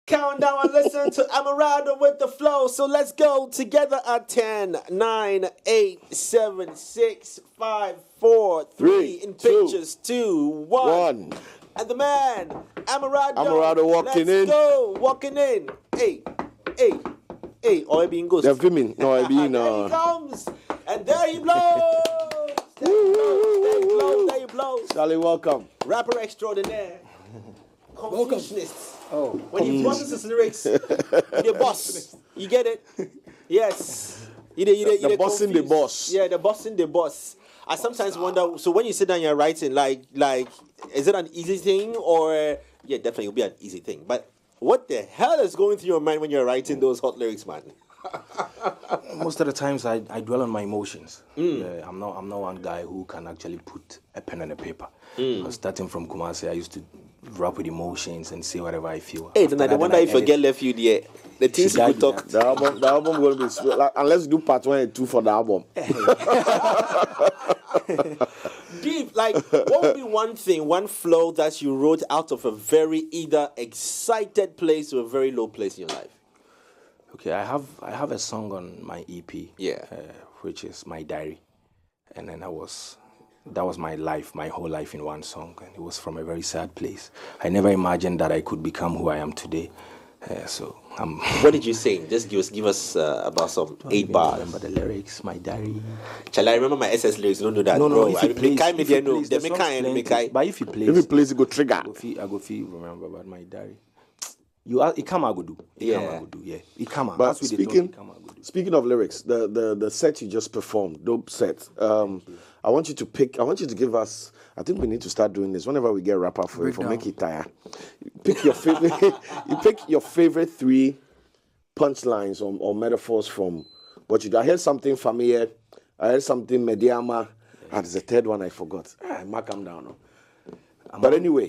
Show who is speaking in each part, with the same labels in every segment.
Speaker 1: Count down and listen to Amerado with the flow. So let's go together at 10, 9, 8, 7, 6, 5, 4, 3, in pictures, 2, 1. And the man, Amerado
Speaker 2: walking in.
Speaker 1: Let's go, walking in. Hey. Oh, I being ghost.
Speaker 2: They're filming. No, I mean.
Speaker 1: There he comes. And there he blows. There he blows.
Speaker 2: Charlie, welcome.
Speaker 1: Rapper extraordinaire. Confucianist.
Speaker 3: Oh,
Speaker 1: when he bosses his lyrics, the boss. You get it? Yes.
Speaker 2: The boss in the boss.
Speaker 1: Yeah, the boss in the boss. I sometimes wonder, so when you sit down and you're writing, like, is it an easy thing or, yeah, definitely it'll be an easy thing. But what the hell is going through your mind when you're writing those hot lyrics, man?
Speaker 3: Most of the times I dwell on my emotions. I'm not one guy who can actually put a pen on a paper. Starting from Kumasi, I used to rap with emotions and say whatever I feel.
Speaker 1: Hey, then I wonder if you get left you there. The things you could talk.
Speaker 2: The album will be like, unless you do part 1 and 2 for the album.
Speaker 1: Deep, like, what would be one flow that you wrote out of a very either excited place or a very low place in your life?
Speaker 3: Okay, I have a song on my EP, which is My Diary, and then that was my life, my whole life in one song, and it was from a very sad place. I never imagined that I could become who I am today.
Speaker 1: What did you sing? Just give us about some 8 bars.
Speaker 3: I remember the lyrics, My Diary.
Speaker 1: Shall I remember my SS lyrics? Don't do that.
Speaker 3: No.
Speaker 1: If it plays,
Speaker 3: but if it plays, it
Speaker 2: go trigger.
Speaker 3: I go feel remember about My Diary. It come I go do. It come.
Speaker 2: But speaking of lyrics, the set you just performed, dope set. I want you to give us. I think we need to start doing this whenever we get rapper for make it tire. Pick your favorite. You pick your favorite 3 punchlines or metaphors from what you do. I heard something familiar. I heard something mediama. And there's a third one I forgot. I mark them down. But anyway,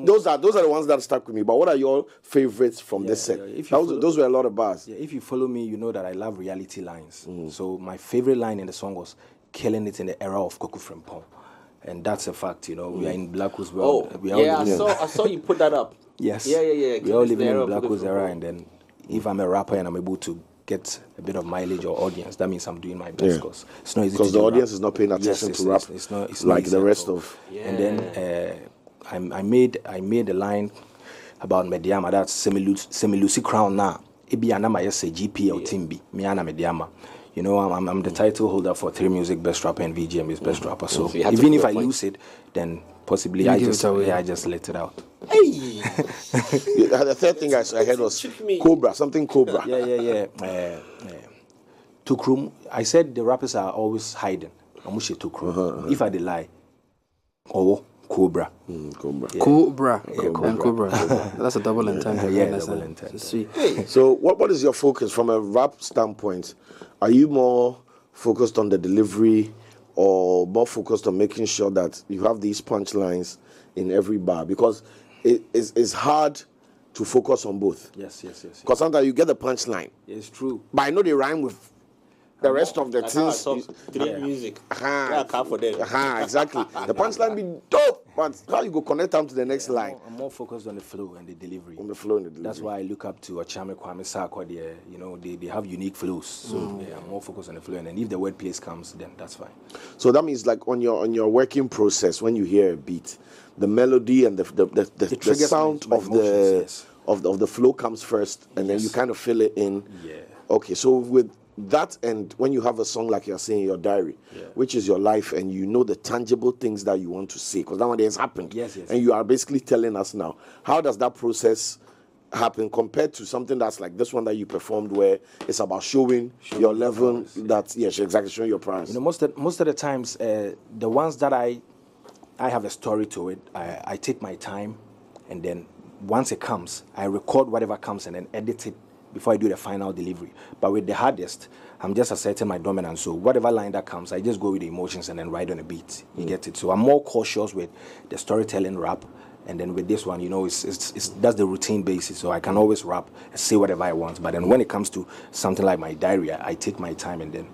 Speaker 2: those are the ones that stuck with me. But what are your favorites from this set? Those were a lot of bars.
Speaker 3: Yeah, if you follow me, you know that I love reality lines. So my favorite line in the song was "Killing it in the era of Koku Frimpong," and that's a fact. We are in Black Holes world.
Speaker 1: I saw you put that up.
Speaker 3: Yes.
Speaker 1: Yeah.
Speaker 3: We all living in Black Holes era, and then if I'm a rapper and I'm able to get a bit of mileage or audience, that means I'm doing my best. Because it's not easy
Speaker 2: because the audience is not paying attention to rap.
Speaker 3: It's not
Speaker 2: like the rest of.
Speaker 3: And then I made a line about Mediama. That's semi-Lucy Crown now. Ibi anama yese GP or Timbi. Mi ana Mediama. I'm the title holder for 3 Music Best Rapper and VGM is Best Rapper. So even if I lose it, then possibly I just let it out.
Speaker 1: Hey.
Speaker 2: The third thing I heard was Cobra, something Cobra.
Speaker 3: Yeah. Tukrum. I said the rappers are always hiding. Amushe Tukrum. If I lie, Cobra.
Speaker 2: Cobra.
Speaker 4: Yeah. Cobra. That's a double entendre.
Speaker 3: Double entendre.
Speaker 2: So what is your focus from a rap standpoint? Are you more focused on the delivery or more focused on making sure that you have these punchlines in every bar? Because it's hard to focus on both.
Speaker 3: Yes.
Speaker 2: Because sometimes you get the punchline.
Speaker 3: It's true.
Speaker 2: But I know they rhyme with the rest of the things.
Speaker 1: Music. For them.
Speaker 2: Exactly. The punchline be dope, but how you go connect them to the next line?
Speaker 3: I'm more focused on the flow and the delivery.
Speaker 2: That's
Speaker 3: why I look up to Achame Kwame Sarkodie. They have unique flows. So I'm more focused on the flow, and then if the word place comes, then that's fine.
Speaker 2: So that means like on your working process, when you hear a beat, the melody and the sound of the flow comes first, and then you kind of fill it in.
Speaker 3: Yeah.
Speaker 2: Okay, so with that, and when you have a song like you're saying, your diary, which is your life, and you know the tangible things that you want to say, because nowadays happened.
Speaker 3: Yes.
Speaker 2: And you are basically telling us now. How does that process happen compared to something that's like this one that you performed, where it's about showing your level? That's exactly, showing your price.
Speaker 3: Most of the times, the ones that I have a story to it. I take my time, and then once it comes, I record whatever comes and then edit it before I do the final delivery. But with the hardest, I'm just asserting my dominance. So whatever line that comes, I just go with the emotions and then ride on a beat. You get it? So I'm more cautious with the storytelling rap. And then with this one, it's that's the routine basis. So I can always rap and say whatever I want. But then when it comes to something like My Diary, I take my time and then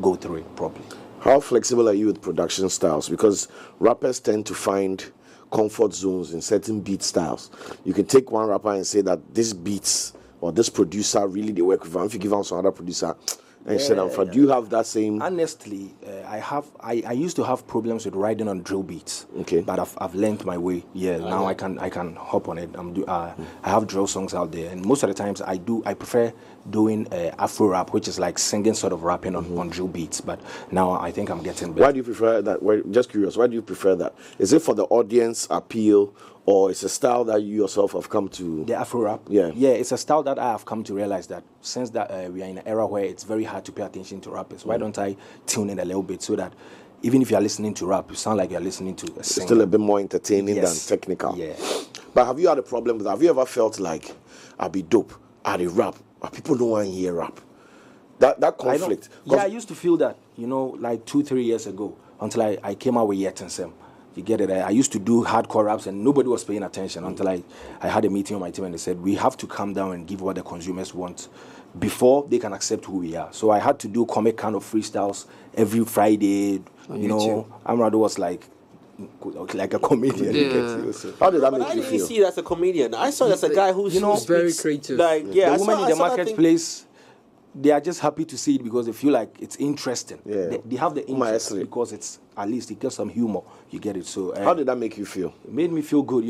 Speaker 3: go through it properly.
Speaker 2: How flexible are you with production styles? Because rappers tend to find comfort zones in certain beat styles. You can take one rapper and say that this beats or this producer really they work with him. If you give him some other producer and say that, do you have that same?
Speaker 3: Honestly, I used to have problems with riding on drill beats.
Speaker 2: Okay.
Speaker 3: But I've learned my way. Yeah. Now I can hop on it. I have drill songs out there, and most of the times I prefer doing Afro rap, which is like singing sort of rapping on drill beats. But now I think I'm getting better.
Speaker 2: Why do you prefer that? Just curious. Why do you prefer that? Is it for the audience appeal, or it's a style that you yourself have come to?
Speaker 3: The Afro rap?
Speaker 2: Yeah.
Speaker 3: Yeah, it's a style that I have come to realize that since that we are in an era where it's very hard to pay attention to rappers, why don't I tune in a little bit so that even if you are listening to rap, you sound like you are listening to a singer.
Speaker 2: It's still a bit more entertaining than technical.
Speaker 3: Yeah.
Speaker 2: But have you had a problem with that? Have you ever felt like, I'll be dope, I'll rap, but people don't want to hear rap? That conflict.
Speaker 3: I used to feel that, like 2-3 years ago, until I came out with Yet and Sem. You get it? I used to do hardcore raps and nobody was paying attention until I had a meeting on my team and they said, we have to calm down and give what the consumers want before they can accept who we are. So I had to do comic kind of freestyles every Friday. Amerado was like a comedian.
Speaker 2: Yeah. How did that make you feel?
Speaker 1: I didn't see it as a comedian. I saw it as a guy who's
Speaker 4: very creative.
Speaker 1: Like,
Speaker 3: the women in the marketplace, they are just happy to see it because they feel like it's interesting.
Speaker 2: Yeah.
Speaker 3: They have the interest because it's at least it gets some humor. You get it. So
Speaker 2: how did that make you feel?
Speaker 3: It made me feel good.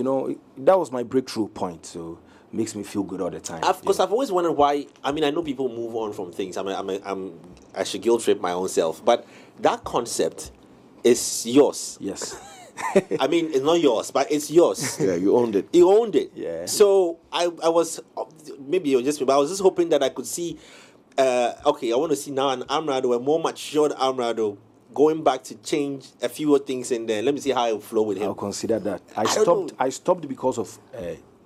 Speaker 3: That was my breakthrough point. So it makes me feel good all the time.
Speaker 1: Because I've always wondered why. I mean, I know people move on from things. I should guilt trip my own self, but that concept is yours.
Speaker 3: Yes.
Speaker 1: I mean, it's not yours, but it's yours.
Speaker 2: Yeah, you owned it.
Speaker 1: You owned it.
Speaker 3: Yeah.
Speaker 1: So I was maybe it was just me, but I was just hoping that I could see. I want to see now an Amerado, a more matured Amerado, going back to change a few things in there. Let me see how it will flow with him.
Speaker 3: I'll consider that. I stopped because of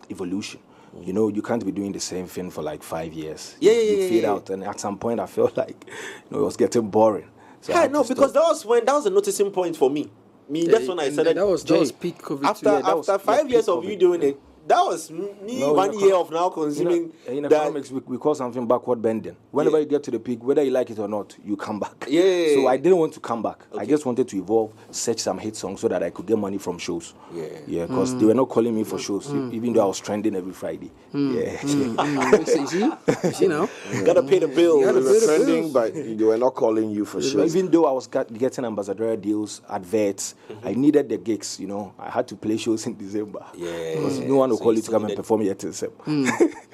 Speaker 3: evolution. You can't be doing the same thing for like 5 years. You fade out, and at some point I felt like it was getting boring. So
Speaker 1: because that was a noticing point for me. That's when I said
Speaker 4: that was peak COVID.
Speaker 1: After 5 years of you doing it, that was me 1 year of now consuming.
Speaker 3: In economics, we call something backward bending. Whenever you get to the peak, whether you like it or not, you come back.
Speaker 1: Yeah.
Speaker 3: So I didn't want to come back. Okay. I just wanted to evolve, search some hit songs so that I could get money from shows. Yeah, because they were not calling me for shows, even though I was trending every Friday. Yeah.
Speaker 4: You see now?
Speaker 1: Gotta pay the bill.
Speaker 2: You were trending, but they were not calling you for shows.
Speaker 3: Even though I was getting ambassadorial deals, adverts, I needed the gigs. I had to play shows in December.
Speaker 1: Yeah.
Speaker 3: Because no one will call you to come and perform Yet and Sem.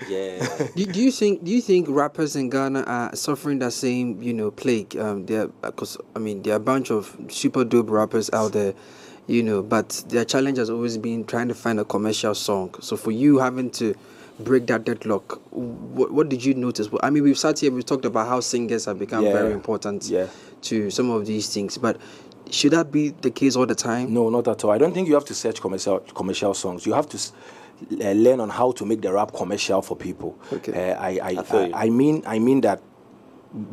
Speaker 1: Yeah.
Speaker 4: Do you think rappers in Ghana are suffering that same plague? There are a bunch of super dope rappers out there, but their challenge has always been trying to find a commercial song. So for you having to break that deadlock, what did you notice? I mean, we've sat here, we've talked about how singers have become very important to some of these things, but should that be the case all the time?
Speaker 3: No, not at all. I don't think you have to search commercial songs. You have to learn on how to make the rap commercial for people.
Speaker 4: Okay.
Speaker 3: I mean that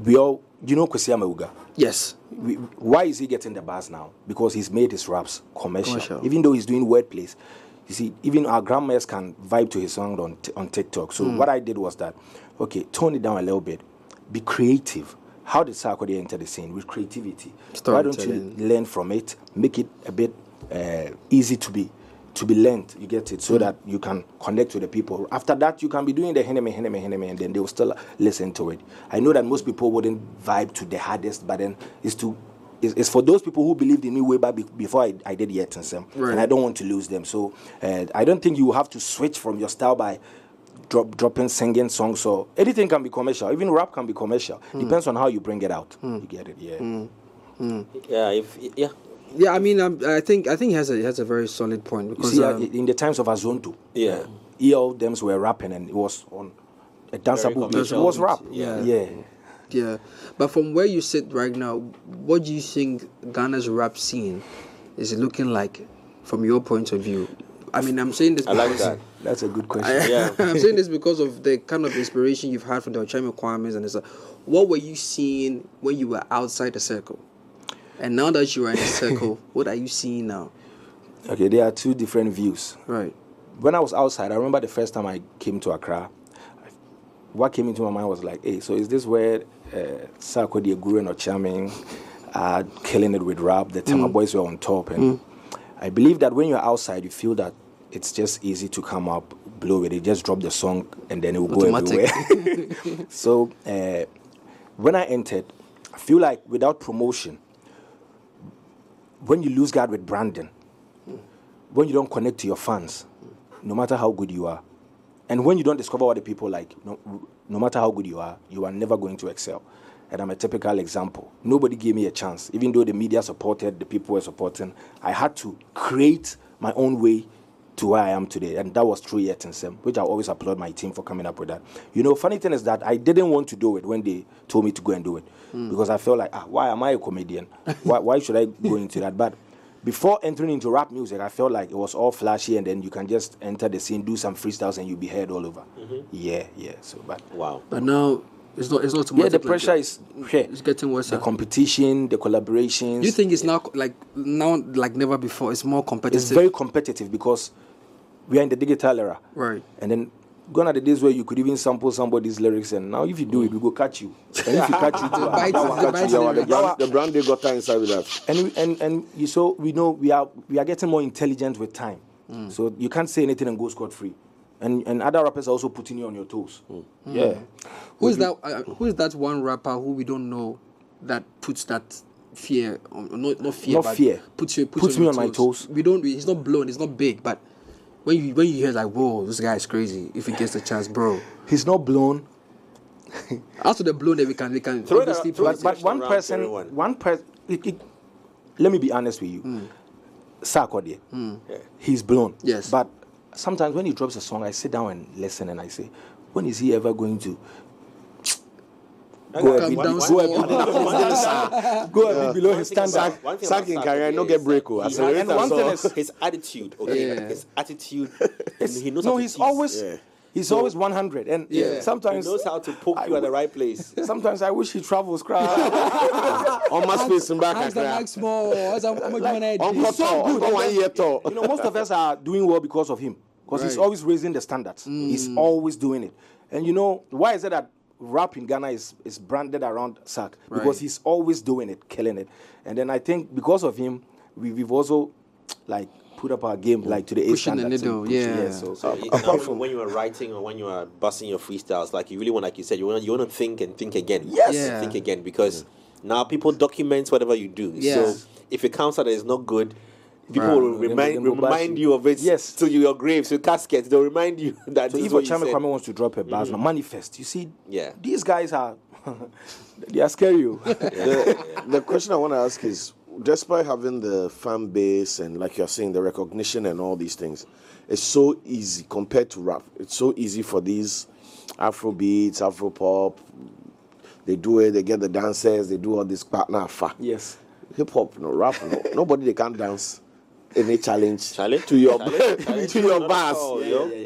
Speaker 3: we all, Kwesi Ameuga.
Speaker 4: Yes.
Speaker 3: Why is he getting the buzz now? Because he's made his raps commercial. Even though he's doing wordplays. You see, even our grandmas can vibe to his song on TikTok. So what I did was that, tone it down a little bit. Be creative. How did Sarkodie enter the scene? With creativity. Why don't you learn from it? Make it a bit easy to be learned, you get it, so that you can connect with the people. After that, you can be doing the heneme, and then they will still listen to it. I know that most people wouldn't vibe to the hardest, but then it's for those people who believed in me way back before I did Yet and Sem, and I don't want to lose them. So I don't think you have to switch from your style by dropping singing songs, or anything can be commercial. Even rap can be commercial. Depends on how you bring it out. You get it,
Speaker 4: Yeah, I mean, I think he has a very solid point, because
Speaker 3: in the times of Azonto, all them were rapping, and it was on a danceable beat. It was rap.
Speaker 4: Yeah. But from where you sit right now, what do you think Ghana's rap scene is looking like from your point of view? I mean, I'm saying this because...
Speaker 1: I like that.
Speaker 3: That's a good question.
Speaker 4: I'm saying this because of the kind of inspiration you've had from the Ochai Kwames and stuff. What were you seeing when you were outside the circle? And now that you are in the circle, what are you seeing now?
Speaker 3: Okay, there are two different views.
Speaker 4: Right.
Speaker 3: When I was outside, I remember the first time I came to Accra, what came into my mind was like, hey, so is this where Sarkodie, Guru and Ochaming are killing it with rap? The Tama boys were on top. And I believe that when you're outside, you feel that it's just easy to come up, blow it. You just drop the song, and then it will go everywhere. So when I entered, I feel like without promotion, when you lose guard with branding, when you don't connect to your fans, no matter how good you are, and when you don't discover what the people like, no matter how good you are never going to excel. And I'm a typical example. Nobody gave me a chance. Even though the media supported, the people were supporting, I had to create my own way to where I am today. And that was through Yetinsem, which I always applaud my team for coming up with that. You know, funny thing is that I didn't want to do it when they told me to go and do it. Because I felt like, why am I a comedian? why should I go into that? But before entering into rap music, I felt like it was all flashy, and then you can just enter the scene, do some freestyles, and you'll be heard all over. Yeah. So, but
Speaker 1: wow.
Speaker 4: But now it's not automatic.
Speaker 3: Yeah, the pressure is here.
Speaker 4: It's getting worse.
Speaker 3: The competition, the collaborations.
Speaker 4: You think it's now like never before? It's more competitive.
Speaker 3: It's very competitive because we are in the digital era.
Speaker 4: Right.
Speaker 3: And then gone are the days where you could even sample somebody's lyrics, and now if you do it, we go catch you. And if you catch you,
Speaker 2: the brand they got inside with that.
Speaker 3: And you so we know we are getting more intelligent with time. So you can't say anything and go scot free. And other rappers are also putting you on your toes. Yeah.
Speaker 4: Who is that one rapper who we don't know that puts that fear not fear puts me on my toes? We don't. He's not blown. He's not big, but when you hear like, whoa, this guy is crazy. If he gets the chance, bro.
Speaker 3: He's not blown.
Speaker 4: After the blown, then we can
Speaker 1: throw
Speaker 4: obviously.
Speaker 1: but
Speaker 3: one person. Let me be honest with you. Sarkodie, he's blown.
Speaker 4: Yes.
Speaker 3: But sometimes when he drops a song, I sit down and listen, and I say, when is he ever going to go a bit below his standard?
Speaker 2: Sack in career, no get break.
Speaker 1: And one thing is his attitude. Okay, his attitude. He knows.
Speaker 3: No, he's always. He's always 100, and sometimes
Speaker 1: he knows how to poke you at the right place.
Speaker 3: Sometimes I wish he travels.
Speaker 2: On my space and back.
Speaker 4: He's so
Speaker 3: good. You know, most of us are doing well because of him, because he's always raising the standards. He's always doing it. And you know, why is it that rap in Ghana is branded around Sark? Because he's always doing it, killing it. And then I think because of him, we've also like put up our game like to the
Speaker 4: pushing the needle,
Speaker 1: So when you are writing or when you are busting your freestyles, like you really want, like you said, you want to think and think again. Think again, because now people document whatever you do. So if it comes out that it's not good, people will remind you of it to your graves, your caskets. They'll remind you that.
Speaker 3: So if Ochame Kwame wants to drop a bars, now manifest. You see, these guys are they are scary.
Speaker 2: The question I want to ask is, despite having the fan base and, like you're saying, the recognition and all these things, it's so easy compared to rap. It's so easy for these Afro beats, Afro pop. They do it, they get the dancers, they do all this partner.
Speaker 3: Yes.
Speaker 2: Hip hop, rap, nobody they can dance. Any challenge to your bars.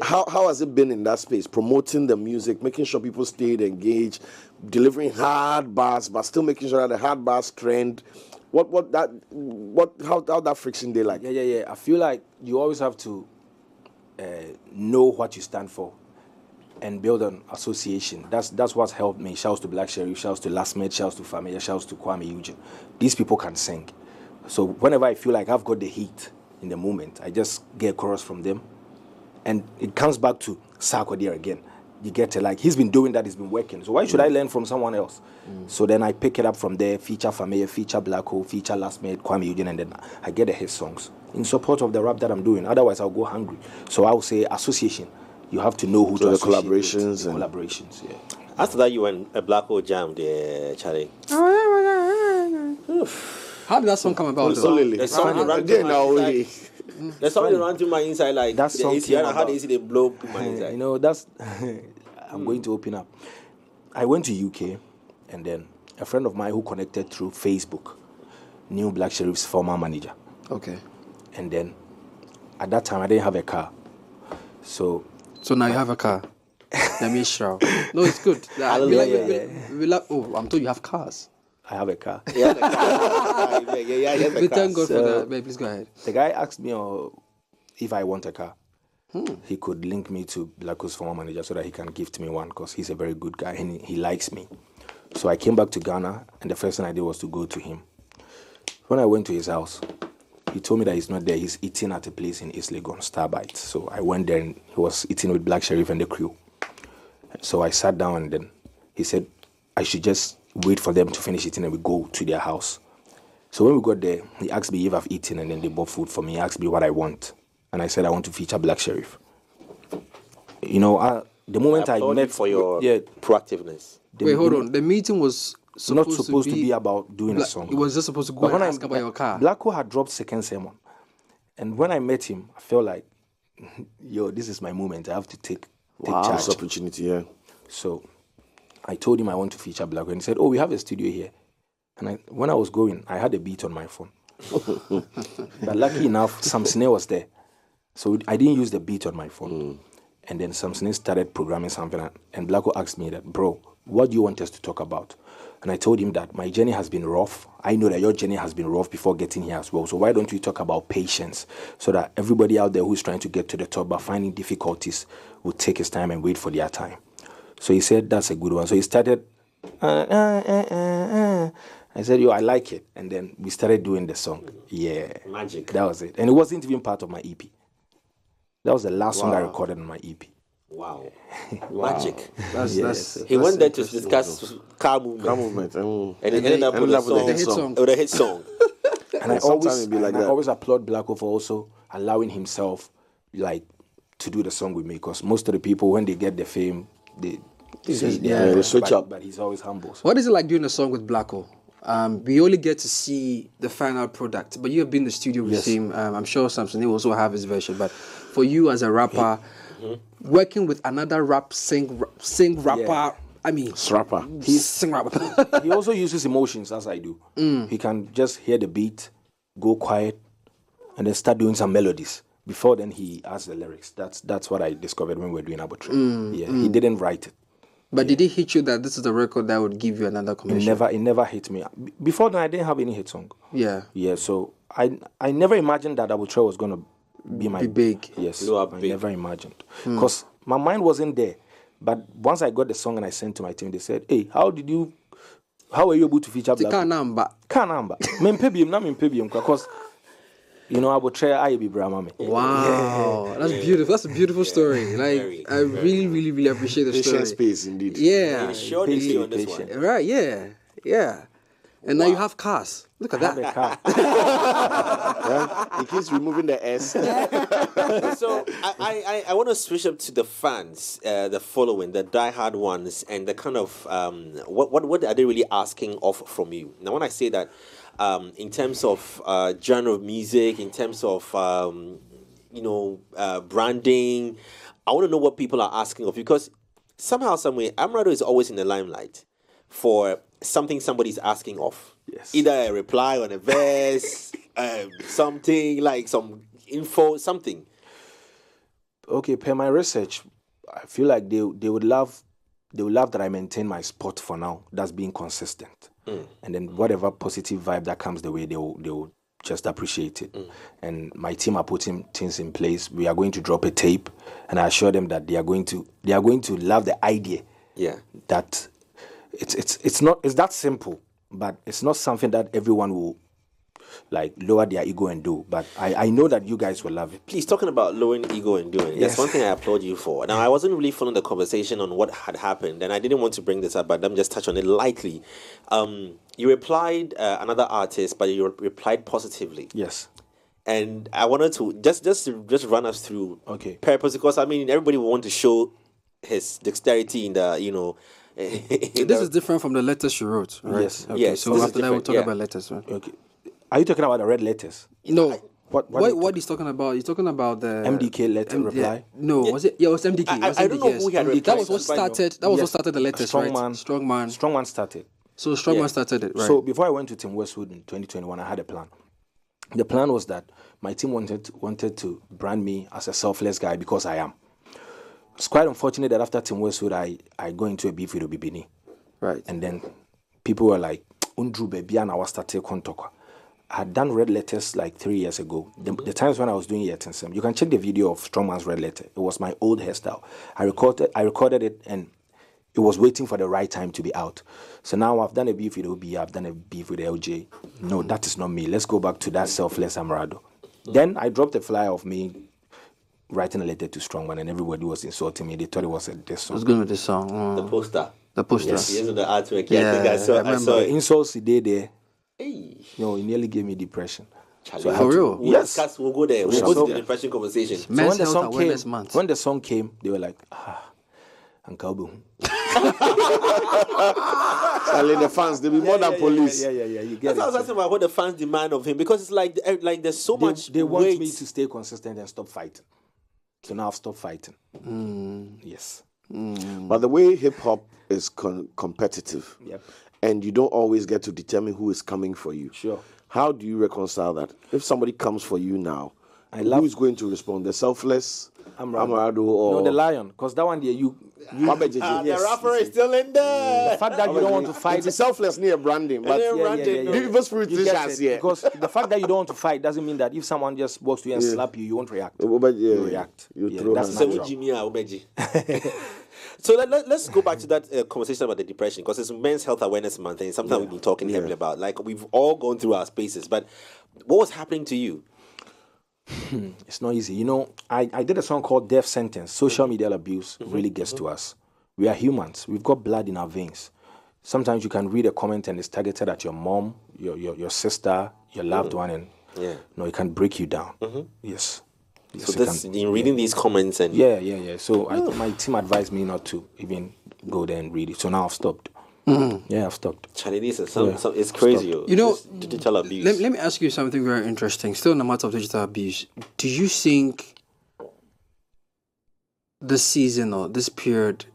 Speaker 2: How has it been in that space? Promoting the music, making sure people stayed engaged, delivering hard bars, but still making sure that the hard bars trend. How that friction day like?
Speaker 3: Yeah. I feel like you always have to know what you stand for and build an association. That's what's helped me. Shouts to Black Sherif, shouts to Lastmate, shouts to Familia, shouts to Kwame Eugene. These people can sing. So whenever I feel like I've got the heat in the moment, I just get a chorus from them. And it comes back to Sarkodie again. You get to like, he's been doing that, he's been working. So why should I learn from someone else? So then I pick it up from there, feature Familia, feature Black Hole, feature Lastmate, Kwame Eugene, and then I get the hit songs in support of the rap that I'm doing. Otherwise, I'll go hungry. So I would say association. You have to know who to associate with. Collaborations, yeah.
Speaker 1: After that, you went a Black Hole jam there, Charlie.
Speaker 4: How did that song come about?
Speaker 1: The song ran through my inside like
Speaker 3: that song.
Speaker 1: How they see they blow through my inside.
Speaker 3: You know, that's I'm going to open up. I went to UK, and then a friend of mine who connected through Facebook knew Black Sherif's former manager.
Speaker 4: Okay.
Speaker 3: And then at that time I didn't have a car. So
Speaker 4: now you have a car. Let me show. No, it's good. I'm told you have cars.
Speaker 3: I have a car.
Speaker 1: Yeah.
Speaker 4: We thank God for that. Babe, please go ahead.
Speaker 3: The guy asked me if I want a car. He could link me to Blacko's former manager so that he can gift me one, because he's a very good guy and he likes me. So I came back to Ghana, and the first thing I did was to go to him. When I went to his house, he told me that he's not there. He's eating at a place in East Legon, Starbite. So I went there and he was eating with Black Sherif and the crew. So I sat down and then he said I should just wait for them to finish eating and we go to their house. So when we got there, he asked me if I've eaten and then they bought food for me. He asked me what I want. And I said I want to feature Black Sherif. You know, the moment I met...
Speaker 1: for your proactiveness.
Speaker 4: Wait, hold on. The meeting was
Speaker 3: not supposed to be about doing a song.
Speaker 4: It was just supposed to go and ask about your car.
Speaker 3: Blacko had dropped second sermon. And when I met him, I felt like, yo, this is my moment. I have to take charge.
Speaker 2: This opportunity, yeah.
Speaker 3: So I told him I want to feature Blacko. And he said, oh, we have a studio here. And when I was going, I had a beat on my phone. But lucky enough, Sam Snare was there. So I didn't use the beat on my phone. And then Sam Snare started programming something. And Blacko asked me that, bro, what do you want us to talk about? And I told him that my journey has been rough. I know that your journey has been rough before getting here as well. So why don't we talk about patience so that everybody out there who's trying to get to the top but finding difficulties will take his time and wait for their time. So he said, that's a good one. So he started, I said, yo, I like it. And then we started doing the song. Yeah.
Speaker 1: Magic.
Speaker 3: That was it. And it wasn't even part of my EP. That was the last song I recorded on my EP.
Speaker 1: Wow. Magic.
Speaker 4: He
Speaker 1: went there to discuss car movement. And he ended up with a hit song.
Speaker 3: And I always applaud Blacko for also allowing himself to do the song with me, because most of the people, when they get the fame, they switch up. But he's always humble. So.
Speaker 4: What is it like doing a song with Blacko? We only get to see the final product, but you have been in the studio with him. I'm sure Samson will also have his version, but for you as a rapper, working with another sing rapper, I mean, sing rapper.
Speaker 3: He also uses emotions as I do. He can just hear the beat, go quiet, and then start doing some melodies. Before then, he adds the lyrics. That's what I discovered when we were doing Abotre. He didn't write it.
Speaker 4: But did it hit you that this is the record that would give you another commission?
Speaker 3: It never hit me. Before then, I didn't have any hit song.
Speaker 4: Yeah.
Speaker 3: So I never imagined that Abotre was gonna be
Speaker 4: big.
Speaker 3: Yes, I never imagined, because my mind wasn't there. But once I got the song and I sent to my team, they said, "Hey, how were you able to feature Black?"
Speaker 4: Can't number.
Speaker 3: Because you know, Abotre, I be Brahma.
Speaker 4: Wow, that's beautiful. That's a beautiful story. I really, really, really appreciate the story.
Speaker 2: Patient space, indeed.
Speaker 4: Yeah,
Speaker 1: on this one.
Speaker 4: Right? Yeah. And now you have cars. Look at that.
Speaker 2: He keeps removing the S.
Speaker 1: So I want to switch up to the fans, the following, the diehard ones, and the kind of what are they really asking of from you? Now, when I say that, in terms of genre of music, in terms of branding, I want to know what people are asking of you, because somehow, someway, Amerado is always in the limelight for something somebody's asking of.
Speaker 3: Yes.
Speaker 1: Either a reply on a verse, something like some info, something.
Speaker 3: Okay, per my research, I feel like they would love that I maintain my spot for now. That's being consistent. And then whatever positive vibe that comes the way, they will just appreciate it. And my team are putting things in place. We are going to drop a tape, and I assure them that they are going to love the idea.
Speaker 1: Yeah.
Speaker 3: That it's that simple, but it's not something that everyone will lower their ego and do. But I know that you guys will love it.
Speaker 1: Please, talking about lowering ego and doing it, that's one thing I applaud you for. Now, I wasn't really following the conversation on what had happened, and I didn't want to bring this up, but let me just touch on it lightly. You replied another artist, but you replied positively.
Speaker 3: Yes.
Speaker 1: And I wanted to just run us through purpose, because I mean everybody will want to show his dexterity in the
Speaker 4: This is different from the letters she wrote, right?
Speaker 3: Yes.
Speaker 4: Okay,
Speaker 1: Yes,
Speaker 4: so after that we'll talk about letters, right?
Speaker 3: Okay. Are you talking about the red letters?
Speaker 4: No.
Speaker 3: What
Speaker 4: he's talking about? He's talking about the
Speaker 3: MDK letter reply.
Speaker 4: No, was it? Yeah, it was MDK.
Speaker 1: I don't know who he had replied.
Speaker 4: That was what started. That was what started the letters, right?
Speaker 3: Strongman started.
Speaker 4: So Strongman started it, right?
Speaker 3: So before I went to Team Westwood in 2021, I had a plan. The plan was that my team wanted to brand me as a selfless guy, because I am. It's quite unfortunate that after Team Westwood, I go into a beef with Obibini.
Speaker 4: Right.
Speaker 3: And then people were like, Undru baby, and I was starting Kontokwa. I had done red letters 3 years ago. The times when I was doing Yetinsem, you can check the video of Strongman's red letter. It was my old hairstyle. I recorded it, and it was waiting for the right time to be out. So now I've done a beef with OB, I've done a beef with LJ. No, that is not me. Let's go back to that selfless Amerado. Then I dropped a flyer of me writing a letter to Strongman, and everybody was insulting me. They thought it was a diss song.
Speaker 4: I was going with the song.
Speaker 1: The poster.
Speaker 4: The poster.
Speaker 1: Yes, the artwork.
Speaker 4: Yeah,
Speaker 1: I think I saw
Speaker 3: The
Speaker 1: it.
Speaker 3: insults he did there,
Speaker 1: Hey.
Speaker 3: it nearly gave me depression.
Speaker 1: Charlie,
Speaker 3: So I
Speaker 4: For
Speaker 3: had to-
Speaker 4: real?
Speaker 1: Yes. We'll go there. We'll go
Speaker 3: So-
Speaker 1: to the depression conversation.
Speaker 3: So
Speaker 4: Men's
Speaker 3: when the
Speaker 4: Health
Speaker 3: song
Speaker 4: Awareness
Speaker 3: came,
Speaker 4: Month.
Speaker 3: when the song came, they were like, Uncle Boom.
Speaker 2: Charlie, the fans, they be more than police.
Speaker 3: Yeah. You get
Speaker 1: That's why I was
Speaker 3: it.
Speaker 1: asking about what the fans demand of him, because it's like there's so much
Speaker 3: They want
Speaker 1: weight.
Speaker 3: me to stay consistent and stop fighting. So now I've stopped fighting. Yes.
Speaker 2: But the way hip hop is competitive,
Speaker 3: Yep.
Speaker 2: and you don't always get to determine who is coming for you.
Speaker 3: Sure.
Speaker 2: How do you reconcile that? If somebody comes for you now,
Speaker 3: love-
Speaker 2: who's going to respond? The selfless
Speaker 3: Amerado.
Speaker 2: Amerado or
Speaker 3: No, the lion. Because that one there, you
Speaker 2: Wabe Jeje?
Speaker 1: The rapper is still in there.
Speaker 3: the fact that you don't want to fight.
Speaker 2: It's a selfless near branding, but
Speaker 1: Yeah, branding.
Speaker 2: People's fruit
Speaker 3: You get
Speaker 2: t-shirts,
Speaker 3: it.
Speaker 2: yeah.
Speaker 3: Because the fact that you don't want to fight doesn't mean that if someone just walks to you and slap you, you won't react.
Speaker 2: But yeah,
Speaker 3: You react.
Speaker 2: You
Speaker 3: Yeah,
Speaker 2: throw
Speaker 3: that's
Speaker 2: hands.
Speaker 1: So
Speaker 3: natural.
Speaker 1: Jimmy Obeji. So let's go back to that conversation about the depression, because it's Men's Health Awareness Month, and it's something we've been talking heavily about. Like, we've all gone through our spaces, but what was happening to you?
Speaker 3: It's not easy. You know, I did a song called Death Sentence. Social media abuse really gets to us. We are humans. We've got blood in our veins. Sometimes you can read a comment and it's targeted at your mom, your sister, your loved one, and it can break you down. Yes.
Speaker 1: So this, in reading these comments and
Speaker 3: Yeah. So my team advised me not to even go there and read it. So now I've stopped. Yeah, I've stopped.
Speaker 1: Charlie, this is it's crazy.
Speaker 4: You know,
Speaker 1: This digital abuse.
Speaker 4: Let me ask you something very interesting. Still on the matter of digital abuse, do you think this season or this period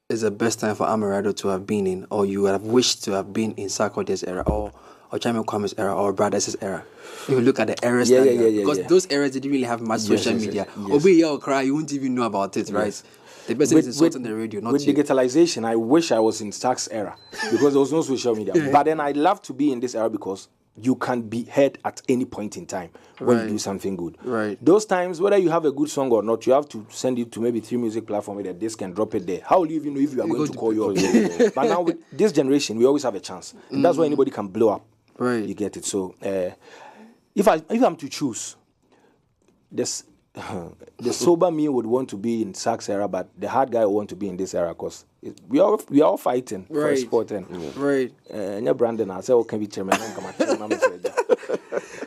Speaker 4: is the best time for Amerado to have been in, or you would have wished to have been in Sarkodie's era, or Chairman Kwame's era, or Brothers' era? If you look at the eras, because those eras didn't really have much social media. Obi yell cry, you won't even know about it, right? The person is insulting the radio, not
Speaker 3: with
Speaker 4: you.
Speaker 3: digitalization, I wish I was in Stark's era because there was no social media. But then I'd love to be in this era because you can be heard at any point in time when you do something good.
Speaker 4: Right.
Speaker 3: Those times, whether you have a good song or not, you have to send it to maybe 3 music platforms with a disc and drop it there. How will you even know if you are going to call you up? But now with this generation, we always have a chance. And that's why anybody can blow up.
Speaker 4: Right.
Speaker 3: You get it. So if I'm to choose, this the sober me would want to be in Sark's era, but the hard guy would want to be in this era because we are all fighting for a sport. And Brandon, I say, "Oh, can we chairman?"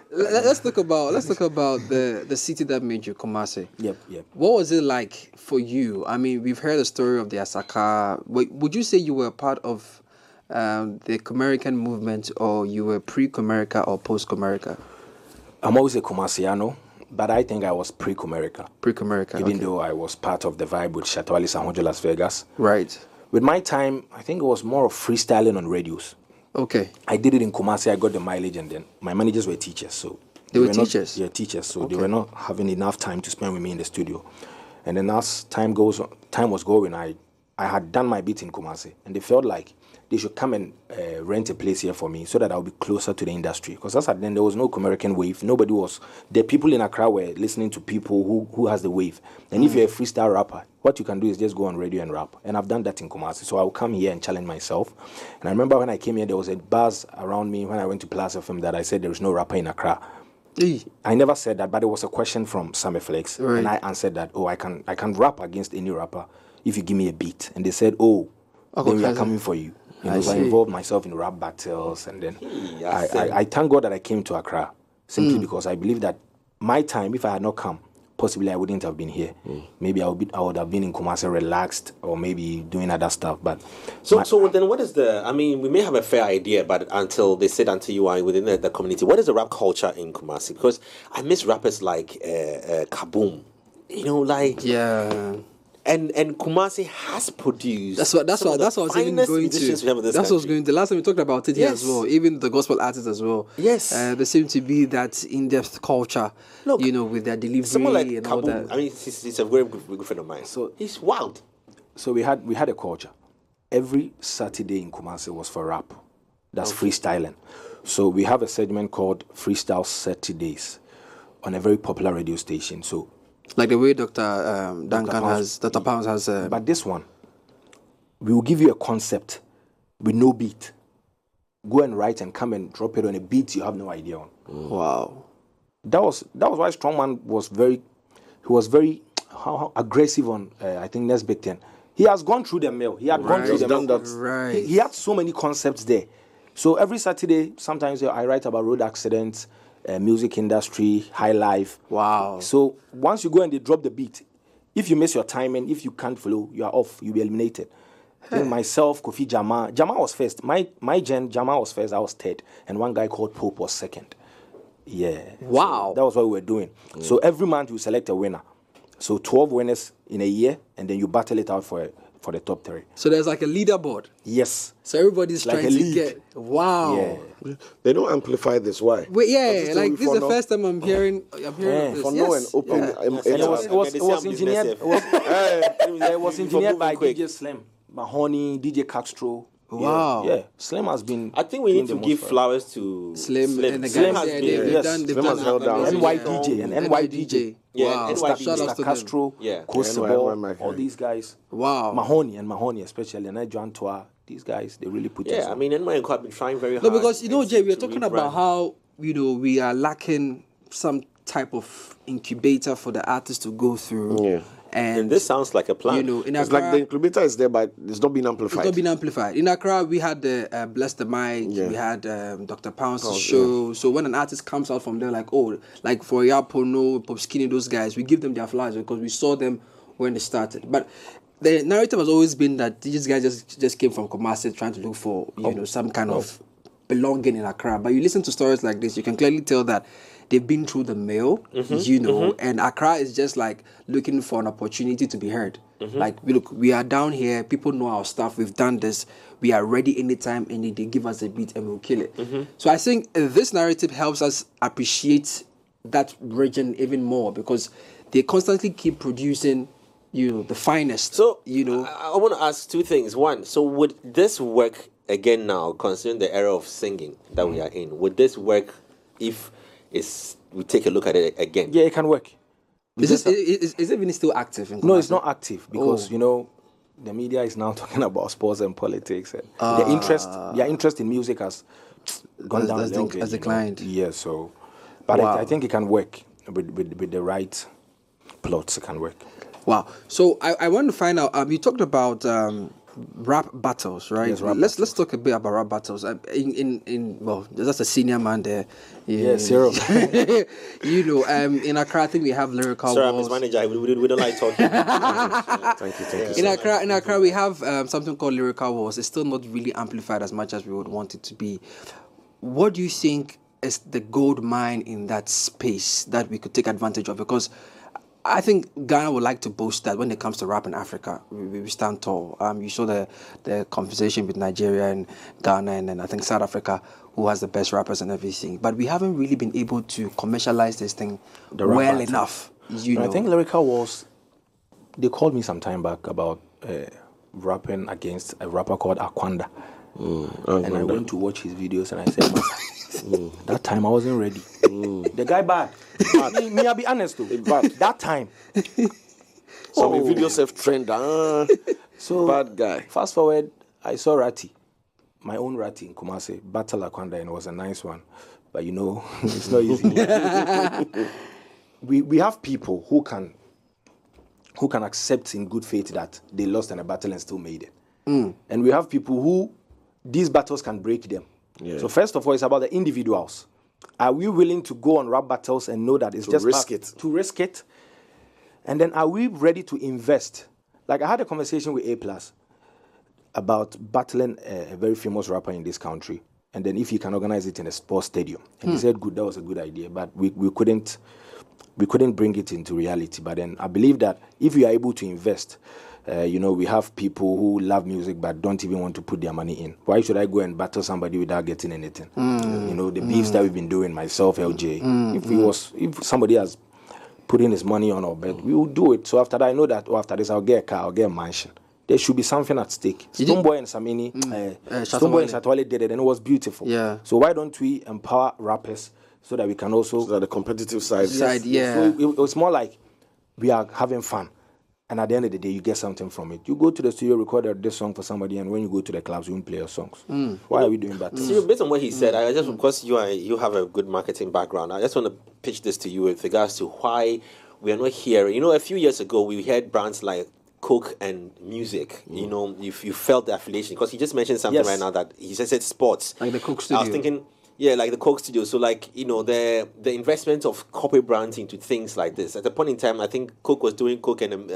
Speaker 4: Let's talk about the city that made you, Kumasi.
Speaker 3: Yep.
Speaker 4: What was it like for you? I mean, we've heard the story of the Asaka. Would you say you were part of the Comerican movement, or you were pre-Comerica or post-Comerica?
Speaker 3: I'm always a Kumasiano, but I think I was pre-Comerica.
Speaker 4: Pre-Comerica,
Speaker 3: even though I was part of the vibe with Shatwali Sanhojo Las Vegas.
Speaker 4: Right.
Speaker 3: With my time, I think it was more of freestyling on radios.
Speaker 4: Okay.
Speaker 3: I did it in Kumasi. I got the mileage, and then my managers were teachers, so
Speaker 4: they were teachers.
Speaker 3: Teachers. So they were not having enough time to spend with me in the studio. And then as time was going, I had done my bit in Kumasi, and they felt like they should come and rent a place here for me so that I'll be closer to the industry. Because as at then, there was no Comerican wave. Nobody was. The people in Accra were listening to people who has the wave. And if you're a freestyle rapper, what you can do is just go on radio and rap. And I've done that in Kumasi. So I'll come here and challenge myself. And I remember when I came here, there was a buzz around me when I went to Plaza FM that I said there is no rapper in Accra. I never said that, but it was a question from Same Flex. Right. And I answered that, I can rap against any rapper if you give me a beat. And they said, then we are coming for you. So I involved myself in rap battles, and then I thank God that I came to Accra simply because I believe that my time, if I had not come, possibly I wouldn't have been here. Maybe I would have been in Kumasi relaxed, or maybe doing other stuff. But
Speaker 1: so then, what is we may have a fair idea, but until you are within the community, what is the rap culture in Kumasi? Because I miss rappers like Kaboom, And Kumasi has produced.
Speaker 4: That's what I was even going to. That's what I was going to. The last time we talked about it here as well. Even the gospel artists as well.
Speaker 1: Yes.
Speaker 4: There seems to be that in-depth culture. Look, with their delivery
Speaker 1: someone like
Speaker 4: and
Speaker 1: Kaboom,
Speaker 4: all that.
Speaker 1: I mean, he's a very good friend of mine. So he's wild.
Speaker 3: So we had a culture. Every Saturday in Kumasi was for rap. That's freestyling. So we have a segment called Freestyle Saturdays on a very popular radio station. So.
Speaker 4: Like the way Dr. Pounds has.
Speaker 3: But this one, we will give you a concept with no beat. Go and write and come and drop it on a beat you have no idea on.
Speaker 4: Wow.
Speaker 3: That was why Strongman was very aggressive on I think next big thing. He has gone through the mill. He had gone through the mill.
Speaker 4: Right.
Speaker 3: He had so many concepts there. So every Saturday, sometimes I write about road accidents, music industry, high life.
Speaker 4: Wow.
Speaker 3: So once you go and they drop the beat, if you miss your timing, if you can't follow, you are off. You'll be eliminated. Then myself, Kofi Jama was first. My gen, Jama was first. I was third, and one guy called Pope was second. Yeah.
Speaker 4: Wow.
Speaker 3: So that was what we were doing. So every month you select a winner. So 12 winners in a year, and then you battle it out for the top 3.
Speaker 4: So there's like a leaderboard.
Speaker 3: Yes.
Speaker 4: So everybody's
Speaker 3: Like
Speaker 4: trying
Speaker 3: a
Speaker 4: to
Speaker 3: league.
Speaker 4: get. Wow.
Speaker 3: Yeah.
Speaker 2: They don't amplify this. Why?
Speaker 4: Wait, yeah,
Speaker 2: Because
Speaker 4: like
Speaker 2: it's
Speaker 4: this is the
Speaker 2: for
Speaker 4: first time I'm hearing of this.
Speaker 2: For no and open.
Speaker 4: Yeah.
Speaker 3: And it was engineered. It was engineered by DJ Slim, Mahoney, DJ Castro.
Speaker 4: Wow.
Speaker 3: Yeah. Slim has been.
Speaker 1: I think we need to
Speaker 3: doing the
Speaker 1: give
Speaker 3: most for
Speaker 1: flowers to
Speaker 4: Slim and the
Speaker 1: Slim
Speaker 4: guys
Speaker 1: has
Speaker 4: there,
Speaker 1: been-
Speaker 4: they've
Speaker 3: yes.
Speaker 4: done
Speaker 2: Slim has held down.
Speaker 3: NYDJ and NYDJ.
Speaker 1: Yeah,
Speaker 4: Wow.
Speaker 1: NYDJ.
Speaker 4: Shout out
Speaker 3: Mr.
Speaker 4: to them.
Speaker 3: Castro,
Speaker 1: Yeah.
Speaker 3: Kosebo,
Speaker 2: NY,
Speaker 3: all these guys.
Speaker 4: Wow.
Speaker 3: Mahoney especially, and Joan Toa. These guys, they really put
Speaker 1: Yeah, I mean, NY have been trying very hard.
Speaker 4: No, because Jay, we are
Speaker 1: to
Speaker 4: talking
Speaker 1: rebrand.
Speaker 4: about how we are lacking some type of incubator for the artists to go through.
Speaker 2: Yeah.
Speaker 1: And this sounds like a plan.
Speaker 4: In
Speaker 2: It's
Speaker 4: Accra,
Speaker 2: like the incubator is there, but it's not being amplified.
Speaker 4: it's not been amplified. In Accra, we had the Bless the Mic,
Speaker 2: Yeah.
Speaker 4: we had Dr. Pounce's show. So when an artist comes out from there, like for Yapono, Pop Skinny, those guys, we give them their flowers because we saw them when they started. But the narrative has always been that these guys just came from Kumasi trying to look for some kind of belonging in Accra. But you listen to stories like this, you can clearly tell that they've been through the mill, and Accra is just like looking for an opportunity to be heard. Like, we are down here, people know our stuff, we've done this, we are ready anytime, and they give us a beat and we'll kill it. So I think this narrative helps us appreciate that region even more because they constantly keep producing, the finest.
Speaker 1: So,
Speaker 4: I
Speaker 1: I want to ask 2 things. One, so would this work again now, considering the era of singing that we are in? Would this work if we take a look at it again?
Speaker 3: Yeah, it can work.
Speaker 4: is it even still active? In
Speaker 3: No,
Speaker 4: Kumasi?
Speaker 3: it's not active because the media is now talking about sports and politics. And their interest in music has gone down a little bit.
Speaker 4: Has declined.
Speaker 3: Yeah, so, but
Speaker 4: Wow.
Speaker 3: I think it can work with the right plots. It can work.
Speaker 4: Wow. So I want to find out. You talked about rap battles, right?
Speaker 3: Yes, rap
Speaker 4: let's talk a bit about rap battles. Well, that's a senior man there.
Speaker 3: Yeah, Sherif.
Speaker 4: In Accra, I think we have lyrical
Speaker 1: Sorry,
Speaker 4: walls.
Speaker 1: Mr. Manager, we don't like talking.
Speaker 2: Thank you.
Speaker 4: In Accra, we have something called lyrical walls. It's still not really amplified as much as we would want it to be. What do you think is the gold mine in that space that we could take advantage of? Because I think Ghana would like to boast that when it comes to rap in Africa, we stand tall. You saw the conversation with Nigeria and Ghana and then I think South Africa, who has the best rappers and everything. But we haven't really been able to commercialize this thing well enough.
Speaker 3: I think lyrical walls. They called me some time back about rapping against a rapper called Akwanda. And I went to watch his videos and I said, that time I wasn't ready. The guy bad. Me, I'll be honest though.
Speaker 2: Bad.
Speaker 3: That time.
Speaker 2: Some videos have trend.
Speaker 3: So
Speaker 2: Bad guy.
Speaker 3: Fast forward, I saw Ratty, my own Ratty in Kumasi, battle Akwanda, and it was a nice one. But it's not easy. we have people who can accept in good faith that they lost in a battle and still made it. And we have people who these battles can break them.
Speaker 2: Yeah.
Speaker 3: So first of all, it's about the individuals. Are we willing to go on rap battles and know that it's just
Speaker 2: risk
Speaker 3: to risk it? And then are we ready to invest? Like I had a conversation with A+ about battling a very famous rapper in this country, and then if he can organize it in a sports stadium. And he said, "Good, that was a good idea," but we couldn't bring it into reality. But then I believe that if we are able to invest, we have people who love music but don't even want to put their money in. Why should I go and battle somebody without getting anything? The beefs that we've been doing, myself, LJ. If somebody has put in his money on our bed, we will do it. So after that, I know that after this, I'll get a car, I'll get a mansion. There should be something at stake. Stoneboy and Samini, Stoneboy and Shatwale did it, and it was beautiful.
Speaker 4: Yeah.
Speaker 3: So why don't we empower rappers so that we can also...
Speaker 2: So that the competitive side.
Speaker 4: Yeah.
Speaker 3: So it was more like we are having fun. and at the end of the day, you get something from it. You go to the studio, record this song for somebody, and when you go to the clubs, you won't play your songs. Why are we doing that?
Speaker 1: See, based on what he said, I just because you have a good marketing background, I just want to pitch this to you with regards to why we are not here. You know, a few years ago, we had brands like Coke and music. You know, if you felt the affiliation, because he just mentioned something right now that he just said sports.
Speaker 4: Like the Coke studio.
Speaker 1: I was thinking, yeah, like the Coke studio. So, like, you know, the investment of corporate brands into things like this. At the point in time, I think Coke was doing Coke and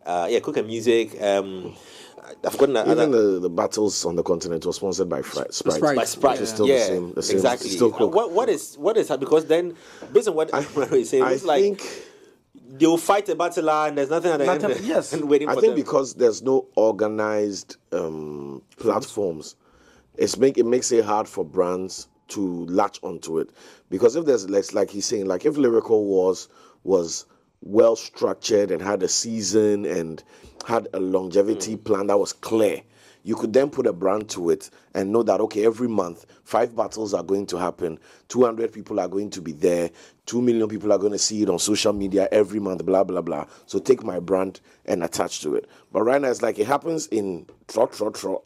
Speaker 1: Coke and music. I've forgotten that.
Speaker 2: Even the battles on the continent was sponsored by Sprite.
Speaker 1: By Sprite.
Speaker 2: Which is still the same.
Speaker 1: Exactly.
Speaker 2: It's still Coke.
Speaker 1: What is that? Because then, based on what Amerado is saying, it's like they will fight a battle and there's nothing at the end.
Speaker 3: Yes.
Speaker 1: And waiting
Speaker 2: I
Speaker 1: for
Speaker 2: think
Speaker 1: them.
Speaker 2: because there's no organized platforms, it makes it hard for brands to latch onto it. Because if there's like he's saying, like if Lyrical was well structured and had a season and had a longevity plan that was clear, you could then put a brand to it and know that, okay, every month 5 battles are going to happen, 200 people are going to be there, 2 million people are going to see it on social media every month, blah blah blah. So take my brand and attach to it. But right now it's like it happens in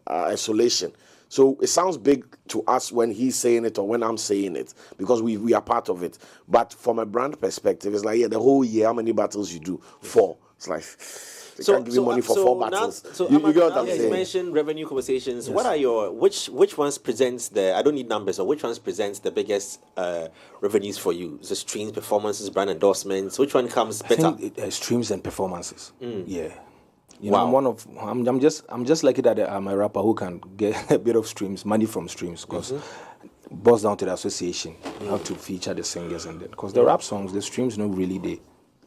Speaker 2: isolation. So it sounds big to us when he's saying it or when I'm saying it, because we are part of it. But from a brand perspective, it's like, the whole year, how many battles you do? 4. It's like, they can't give you money for 4 battles.
Speaker 1: You
Speaker 2: get what I'm
Speaker 1: you
Speaker 2: saying?
Speaker 1: mentioned revenue conversations. What are your, which ones presents I don't need numbers, or which ones presents the biggest revenues for you? The streams, performances, brand endorsements, which one comes better?
Speaker 3: I think streams and performances. Yeah. You know, I'm just lucky that I'm a rapper who can get a bit of money from streams, because it boils down to the association. You have to feature the singers, and then because the rap songs, the streams not really there.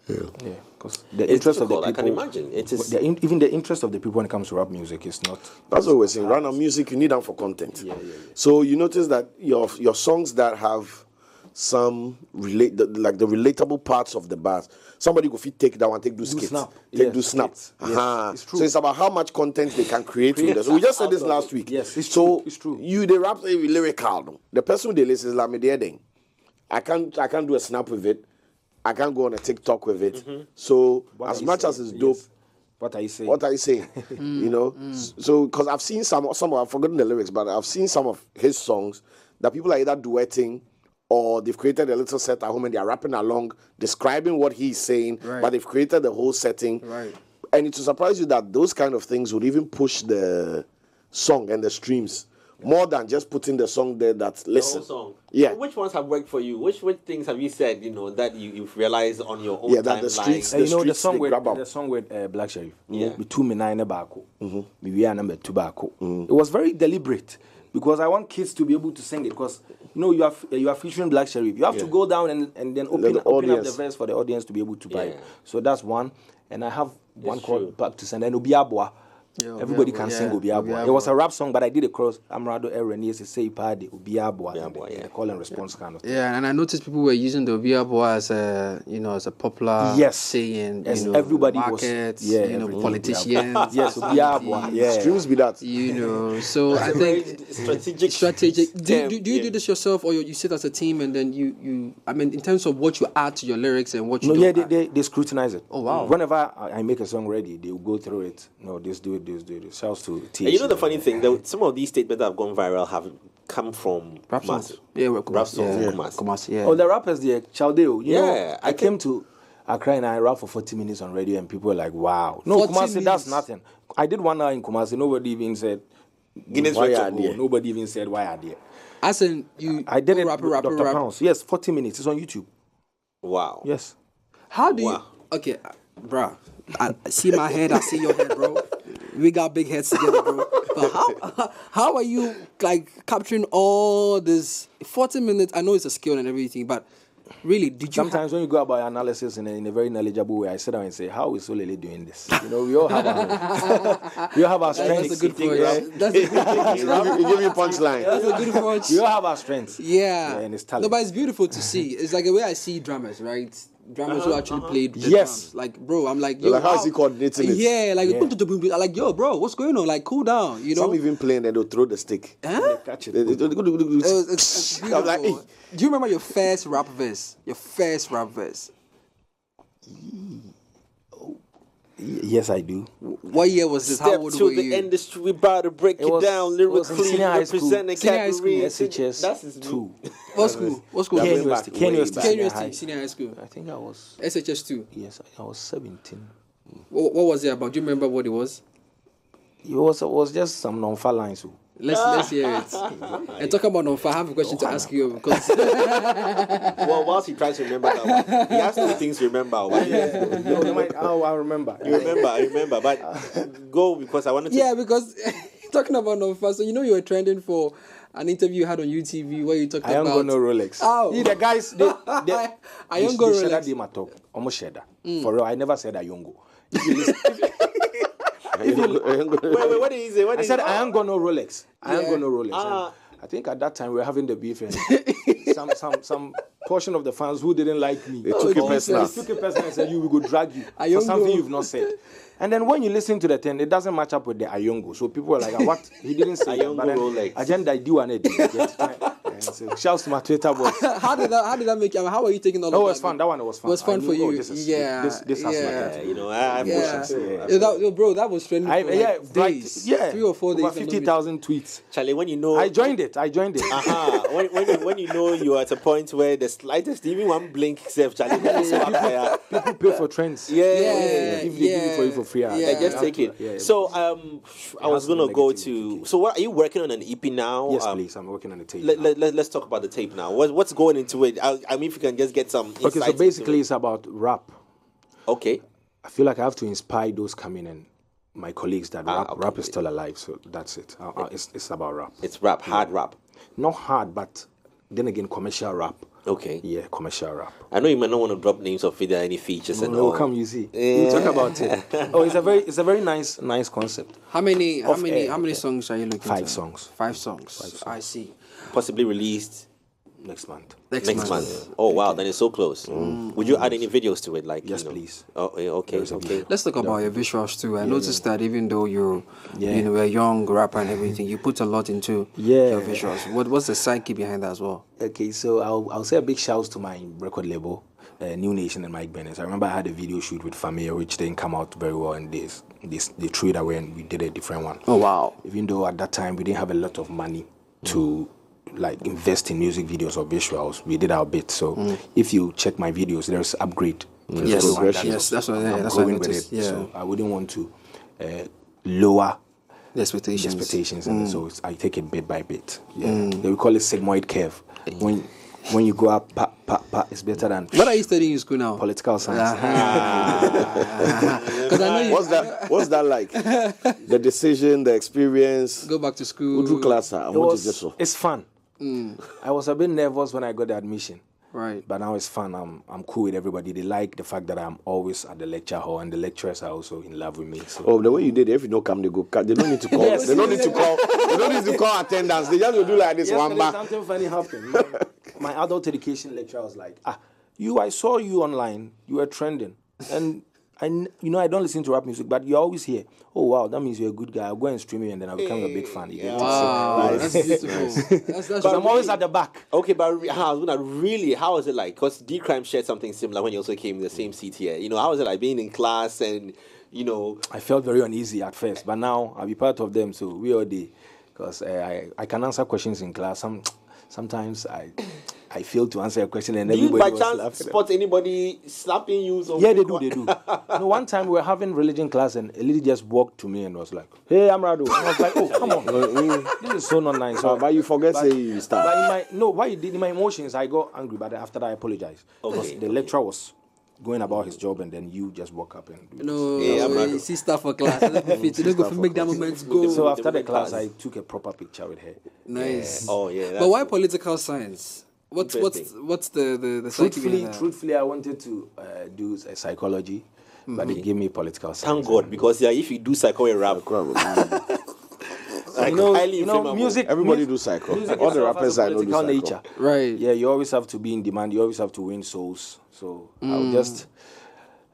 Speaker 3: Yeah, because the interest of the people.
Speaker 1: I can imagine it is.
Speaker 3: Even the interest of the people when it comes to rap music is not.
Speaker 2: That's what we're saying. Right now, music, you need them for content.
Speaker 1: Yeah.
Speaker 2: So you notice that your songs that have some the relatable parts of the bars. Somebody go fit take that one, take do skits,
Speaker 3: snap.
Speaker 2: do snap.
Speaker 3: Yes, it's true.
Speaker 2: So it's about how much content they can create with this. So we just said this last week.
Speaker 3: Yes, it's
Speaker 2: so
Speaker 3: true. It's true.
Speaker 2: You the rap lyrical. The person they listen is like me there. I can't do a snap with it. I can't go on a TikTok with it. So as much as it's dope.
Speaker 3: Yes. What are you saying?
Speaker 2: What are you saying? You know? So, because I've seen some, I've forgotten the lyrics, but I've seen some of his songs that people are either duetting or they've created a little set at home and they're rapping along, describing what he's saying, but they've created the whole setting.
Speaker 4: Right.
Speaker 2: And it will surprise you that those kind of things would even push the song and the streams more than just putting the song there that listen.
Speaker 1: The whole song.
Speaker 2: Yeah.
Speaker 1: So which ones have worked for you? Which things have you said, that you've realized on your own
Speaker 2: Yeah, that the streets,
Speaker 1: timeline?
Speaker 2: the streets, they grab up.
Speaker 3: The song with Black Sherif.
Speaker 1: Yeah.
Speaker 3: We 2 9 bako. We are number 2 bako. It was very deliberate, because I want kids to be able to sing it, because you are featuring Black Sherif. You have to go down and then open up the verse for the audience to be able to buy it. So that's one. And I have one called Back to Send, and Obiabwa. Everybody can sing Obiabwa. It was a rap song, but I did it cross Amerado and he say party Obiabwa, the call and response kind of thing.
Speaker 4: Yeah, and I noticed people were using the Obiabwa as a popular saying.
Speaker 3: Yes, everybody
Speaker 4: markets,
Speaker 3: was
Speaker 4: politicians.
Speaker 3: Yes, Obiabwa. Yeah,
Speaker 2: streams be that.
Speaker 4: So I think strategic. Do you do this yourself, or you sit as a team and then you? I mean, in terms of what you add to your lyrics and what you don't add?
Speaker 3: They scrutinize it.
Speaker 4: Oh wow!
Speaker 3: Whenever I make a song ready, they will go through it. No, this do it. Shouts to
Speaker 1: And the funny thing, some of these statements that have gone viral have come from
Speaker 4: rap songs.
Speaker 1: Rap songs in
Speaker 4: Kumasi. Yeah.
Speaker 3: Oh, the rappers, the Chaldeo.
Speaker 1: I
Speaker 3: came to Accra and I rapped for 40 minutes on radio, and people were like, "Wow, no, Kumasi, that's nothing." I did 1 hour in Kumasi. Nobody even said
Speaker 1: Guinness
Speaker 3: why
Speaker 1: Record.
Speaker 3: are there. Nobody even said why are there.
Speaker 4: As in
Speaker 3: I did it.
Speaker 4: rapper.
Speaker 3: Dr. Pounds. Yes, 40 minutes. It's on YouTube.
Speaker 1: Wow.
Speaker 3: Yes.
Speaker 4: How do you? Okay, bruh. I see my head. I see your head, bro. We got big heads together, bro. But how are you capturing all this 40 minutes? I know it's a skill and everything, but really, did you?
Speaker 3: Sometimes when you go about analysis in a very knowledgeable way, I sit down and say, "How is Solele doing this?" We all have our strengths.
Speaker 4: That's a good point. That's a good point.
Speaker 2: You give me punchline.
Speaker 4: That's a good point.
Speaker 3: We all have our strengths.
Speaker 4: Yeah.
Speaker 3: And it's talent.
Speaker 4: No, but it's beautiful to see. It's like the way I see drummers, right? Drummers who actually played the
Speaker 3: Yes.
Speaker 4: drums. Like, bro, I'm like, yo,
Speaker 2: Like, how is he coordinating it?
Speaker 4: Yeah, like, yo, bro, what's going on? Like, cool down,
Speaker 2: Some even playing and they'll throw the stick.
Speaker 4: Huh?
Speaker 3: Catch it.
Speaker 4: It's
Speaker 2: I'm like,
Speaker 4: beautiful. Do you remember your first rap verse?
Speaker 3: Yes, I do.
Speaker 4: What year was this? How
Speaker 1: Step
Speaker 4: old
Speaker 1: to
Speaker 4: were
Speaker 1: the
Speaker 4: you?
Speaker 1: industry. We about to break it,
Speaker 3: was-
Speaker 1: down
Speaker 3: it was in
Speaker 1: lyrically.
Speaker 3: senior high school.
Speaker 1: Representing
Speaker 4: Senior high school.
Speaker 1: categories.
Speaker 3: SHS
Speaker 1: That's his
Speaker 3: 2.
Speaker 4: What school? What school?
Speaker 2: That
Speaker 3: Ken
Speaker 2: went
Speaker 3: University.
Speaker 2: back
Speaker 3: Ken
Speaker 2: way
Speaker 3: University.
Speaker 2: back.
Speaker 4: Ken
Speaker 3: Senior
Speaker 4: University,
Speaker 3: high.
Speaker 4: senior high school.
Speaker 3: I think I was.
Speaker 4: SHS 2.
Speaker 3: Yes, I was 17.
Speaker 4: What was it about? Do you remember what it was?
Speaker 3: It was just some non-far lines.
Speaker 4: Let's hear it. And talk about non-far. I have a question to ask you because
Speaker 1: Well, whilst he tries to remember that one, he has two things to remember.
Speaker 3: I remember.
Speaker 1: You remember. But go because I wanted to.
Speaker 4: yeah, because talking about non-far. So you were trending for an interview you had on UTV where you talked
Speaker 3: I ain't
Speaker 4: about
Speaker 3: got no Rolex.
Speaker 4: Oh.
Speaker 3: The guys, they
Speaker 4: I ain't got
Speaker 3: Rolex.
Speaker 4: Rolex.
Speaker 3: They my talk. Almost share that. For real, I never said I ain't go. If you listen,
Speaker 1: Wait, what did he say?
Speaker 3: I said I ain't got no Rolex. I ain't got no Rolex.
Speaker 1: Ah.
Speaker 3: And I think at that time we were having the beef and some portion of the fans who didn't like me.
Speaker 2: They took it personal.
Speaker 3: They took it personal and said, we will drag you
Speaker 4: Ayongo.
Speaker 3: for something you've not said. And then when you listen to the thing, it doesn't match up with the Ayongo. So people were like, what? He didn't say
Speaker 1: Ayongo
Speaker 3: that. But then
Speaker 1: Rolex.
Speaker 3: agenda I do and it. So shouts to my Twitter boys.
Speaker 4: How did that make you? How are you taking all of
Speaker 3: That
Speaker 4: that?
Speaker 3: was fun. That one was fun.
Speaker 4: It was fun
Speaker 3: I
Speaker 4: for
Speaker 3: knew,
Speaker 4: you.
Speaker 3: oh, this is,
Speaker 4: Yeah,
Speaker 3: This has
Speaker 4: yeah.
Speaker 3: my
Speaker 1: You know, I have
Speaker 4: Yeah.
Speaker 1: emotions.
Speaker 4: Bro, that was trending for like days.
Speaker 3: yeah,
Speaker 4: 3 or 4 days.
Speaker 3: over 50,000 tweets.
Speaker 1: Charlie, when you know.
Speaker 3: I joined it.
Speaker 1: When you know you are at a point where the slightest, even one blink, self, Charlie,
Speaker 3: People pay for trends.
Speaker 1: yeah.
Speaker 3: If they give it for you for free,
Speaker 4: Yeah.
Speaker 1: Just take it.
Speaker 3: Yeah.
Speaker 1: So, I was
Speaker 3: has to be
Speaker 1: gonna go
Speaker 3: negative,
Speaker 1: to. So, what are you working on an EP now?
Speaker 3: Yes, please. I'm working on the tape.
Speaker 1: Let's talk about the tape now. What's going into it? I mean, if you can just get some.
Speaker 3: Okay, so
Speaker 1: insights
Speaker 3: basically
Speaker 1: into
Speaker 3: it's about rap.
Speaker 1: it. Okay.
Speaker 3: I feel like I have to inspire those coming in, my colleagues that
Speaker 1: okay.
Speaker 3: rap is still alive. So that's it. It's about rap.
Speaker 1: It's rap, hard rap.
Speaker 3: Not hard, but then again, commercial rap.
Speaker 1: Okay.
Speaker 3: Yeah, commercial rap.
Speaker 1: I know you might not want to drop names of it, any features and all.
Speaker 3: No, come, you see. You talk about it. Oh, it's a very nice concept.
Speaker 4: How many songs are you looking?
Speaker 3: 5 songs.
Speaker 4: 5 songs. I see.
Speaker 1: Possibly released
Speaker 3: Next month.
Speaker 1: next month. Oh wow, then it's so close. Would you add any videos to it? Like
Speaker 3: Yes, please.
Speaker 1: Oh, yeah, okay,
Speaker 3: There's a
Speaker 1: okay.
Speaker 4: Let's talk about your visuals too. I noticed that even though you're a young rapper and everything, you put a lot into your visuals. What's the psyche behind that as well?
Speaker 3: Okay, so I'll say a big shout to my record label, New Nation and Mike Bennett. I remember I had a video shoot with Famia, which didn't come out very well, and they threw it away and we did a different one.
Speaker 4: Oh wow!
Speaker 3: Even though at that time we didn't have a lot of money to like invest in music videos or visuals, we did our bit. So if you check my videos, there's upgrade.
Speaker 4: Yes, that's what I noticed.
Speaker 3: It. So I wouldn't want to lower
Speaker 4: the expectations.
Speaker 3: and so I take it bit by bit. Yeah, they will call it sigmoid curve. When you go up, it's better than.
Speaker 4: What are you studying in school now?
Speaker 3: Political science.
Speaker 4: Because I know you.
Speaker 2: What's that like? The decision, the experience.
Speaker 4: Go back to school.
Speaker 2: Udu class,
Speaker 3: It's fun. I was a bit nervous when I got the admission.
Speaker 4: Right.
Speaker 3: But now it's fun. I'm cool with everybody. They like the fact that I'm always at the lecture hall, and the lecturers are also in love with me. So.
Speaker 2: Oh, the way you did it, if you don't come, they go. They don't need to call. They don't need to call. They don't need to call attendance. They just will do like this one back.
Speaker 3: Something funny happened. My adult education lecturer was like, I saw you online. You were trending, and I don't listen to rap music, but you're always here. Oh wow, that means you're a good guy. I'll go and stream you, and then I'll become a big fan.
Speaker 4: Wow, that's beautiful. That's
Speaker 3: But I'm always at the back.
Speaker 1: Okay, but how was it like? Because D Crime shared something similar when you also came in the same seat here. How was it like being in class and
Speaker 3: I felt very uneasy at first, but now I'll be part of them. So we all day, because I can answer questions in class. Sometimes I fail to answer a question and
Speaker 1: do you
Speaker 3: everybody
Speaker 1: by
Speaker 3: was
Speaker 1: chance
Speaker 3: laughing.
Speaker 1: spot anybody slapping you?
Speaker 3: Yeah, they do. One time we were having religion class and a lady just walked to me and was like, "Hey, Amerado." And I was like, "Oh, come on, this is so not nice." So,
Speaker 2: But you forget say you start.
Speaker 3: But in my emotions, I got angry, but after that I apologized. Because the lecturer was going about his job and then you just walk up and do
Speaker 4: No,
Speaker 1: Yeah,
Speaker 4: see stuff for class. Let's go make that moment go.
Speaker 3: So after the class, I took a proper picture with her.
Speaker 4: Nice.
Speaker 1: Oh yeah.
Speaker 4: But why political science? What's the psyche behind that?
Speaker 3: Truthfully, I wanted to do psychology, but they gave me political science.
Speaker 1: Thank God, because if you do psycho rap, like highly inflammable.
Speaker 3: music.
Speaker 2: Everybody do psycho.
Speaker 3: Music
Speaker 2: All the
Speaker 3: itself
Speaker 2: rappers
Speaker 3: has a
Speaker 2: I know do
Speaker 3: political
Speaker 2: psycho.
Speaker 3: nature.
Speaker 4: Right.
Speaker 3: Yeah, you always have to be in demand. You always have to win souls. So I'll just,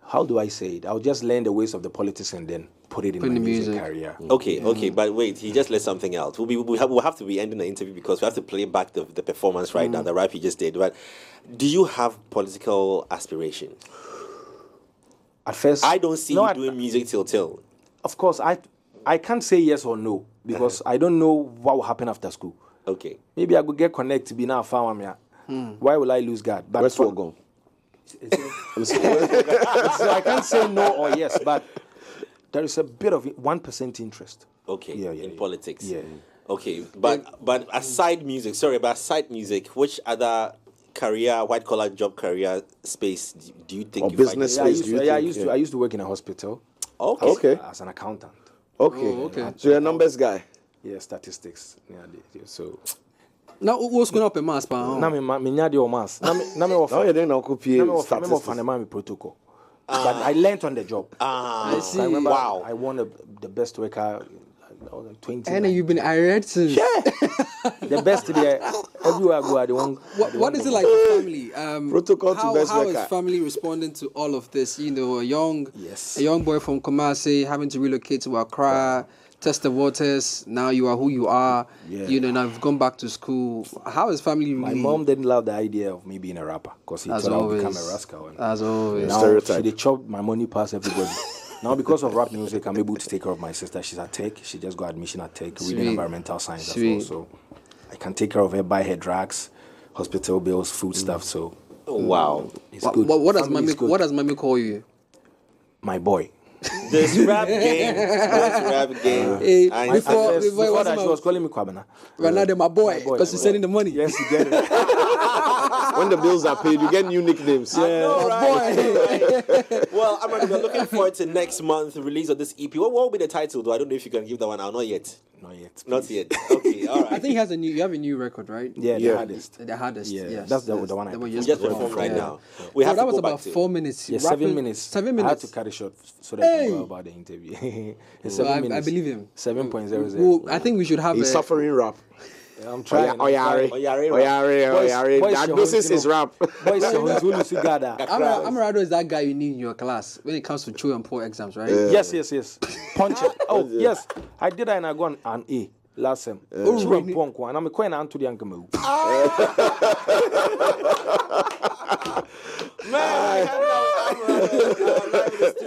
Speaker 3: how do I say it? I'll just learn the ways of the politics and then put it in my music career.
Speaker 1: Okay, but wait, he just let something out. We'll have to be ending the interview because we have to play back the performance right now, the rap he just did. But do you have political aspiration?
Speaker 3: At first,
Speaker 1: I don't see you doing music till.
Speaker 3: Of course, I can't say yes or no because I don't know what will happen after school.
Speaker 1: Okay.
Speaker 3: Maybe I could get connected to be now found me. Why will I lose God? But
Speaker 2: Where's go?
Speaker 3: So I can't say no or yes, but there is a bit of 1% interest.
Speaker 1: Okay. In politics.
Speaker 3: Yeah.
Speaker 1: Okay, but aside music, which other white collar job career space do you think
Speaker 2: or
Speaker 1: you
Speaker 2: business
Speaker 1: find?
Speaker 2: space?
Speaker 3: I used to work in a hospital.
Speaker 1: Okay.
Speaker 3: As an accountant.
Speaker 2: Okay. So you're a numbers guy.
Speaker 3: Yeah, statistics. Yeah, so.
Speaker 4: Now, what's going up in mass, pa?
Speaker 3: Na me nyadi o mass. Na me
Speaker 2: Now you didn't occupy
Speaker 3: statistics. Protocol. But I learned on the job.
Speaker 4: I see.
Speaker 3: I remember
Speaker 1: Wow.
Speaker 3: I won the best worker. 20.
Speaker 4: And you've been irate since.
Speaker 3: Yeah. The best there. Everywhere I go, I don't.
Speaker 4: What is it like for family?
Speaker 2: Protocol to best
Speaker 4: how
Speaker 2: worker.
Speaker 4: is family responding to all of this? You know, a young boy from Kumasi having to relocate to Accra, test the waters. Now you are who you are.
Speaker 3: Yeah.
Speaker 4: You know, now you've gone back to school. How is family really?
Speaker 3: My mom didn't love the idea of me being a rapper because he thought I would become a rascal.
Speaker 4: As always.
Speaker 3: Now she chopped my money past everybody. Now, because of rap music, I'm able to take care of my sister. She's at Tech. She just got admission at Tech, reading environmental science as well. So I can take care of her, buy her drugs, hospital bills, food stuff. So
Speaker 1: wow,
Speaker 3: it's good.
Speaker 4: What does mommy call you?
Speaker 3: My boy.
Speaker 1: This rap game.
Speaker 4: Hey,
Speaker 3: Before that, she was calling me Kwabena.
Speaker 4: Ronaldo, my boy, because she's sending the money.
Speaker 3: Yes, you get it.
Speaker 2: When the bills are paid, you get new nicknames.
Speaker 1: I know, right? Well, we're looking forward to next month release of this EP. What will be the title, though? I don't know if you can give that one out. Not yet. Not yet. Okay, all right.
Speaker 4: I think you have a new record, right?
Speaker 3: Yeah, the hardest.
Speaker 4: The hardest.
Speaker 3: Yeah,
Speaker 4: yes.
Speaker 3: that's the one I
Speaker 1: just performed right now. We have
Speaker 4: that
Speaker 1: to
Speaker 4: was
Speaker 1: go
Speaker 4: about
Speaker 1: back to
Speaker 4: 4 minutes.
Speaker 3: Yeah, 7 minutes.
Speaker 4: 7 minutes.
Speaker 3: I had to cut it short so that I can go about the interview. It's 7 minutes.
Speaker 4: I believe him.
Speaker 3: 7.00.
Speaker 4: Well, I think we should have
Speaker 2: He's suffering rap.
Speaker 3: I'm trying.
Speaker 2: Oyare. This is rap.
Speaker 4: Amerado is that guy you need in your class when it comes to true and poor exams, right?
Speaker 3: Yes. Punch it. Oh, yes. I did that and I got an A last sem. True and poor, and I'm going to the uncle.
Speaker 1: Man,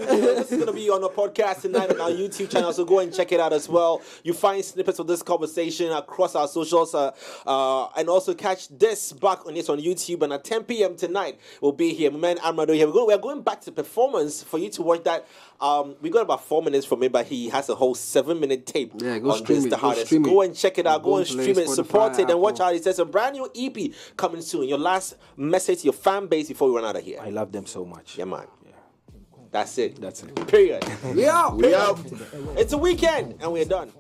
Speaker 1: this is going to be on a podcast tonight on our YouTube channel, so go and check it out as well. You find snippets of this conversation across our socials, and also catch this back on YouTube. And at 10 p.m. tonight, we'll be here. My man Amerado here. We're going back to performance for you to watch that. We got about 4 minutes from him, but he has a whole 7-minute tape on this, the hardest. Go and check it out. Go and stream it, support it, and watch out. It says a brand new EP coming soon. Your last message to your fan base before we run out of here.
Speaker 3: I love them so much.
Speaker 1: Yeah, man. That's it.
Speaker 3: That's it.
Speaker 1: Period.
Speaker 4: We out.
Speaker 1: It's a weekend, and we're done.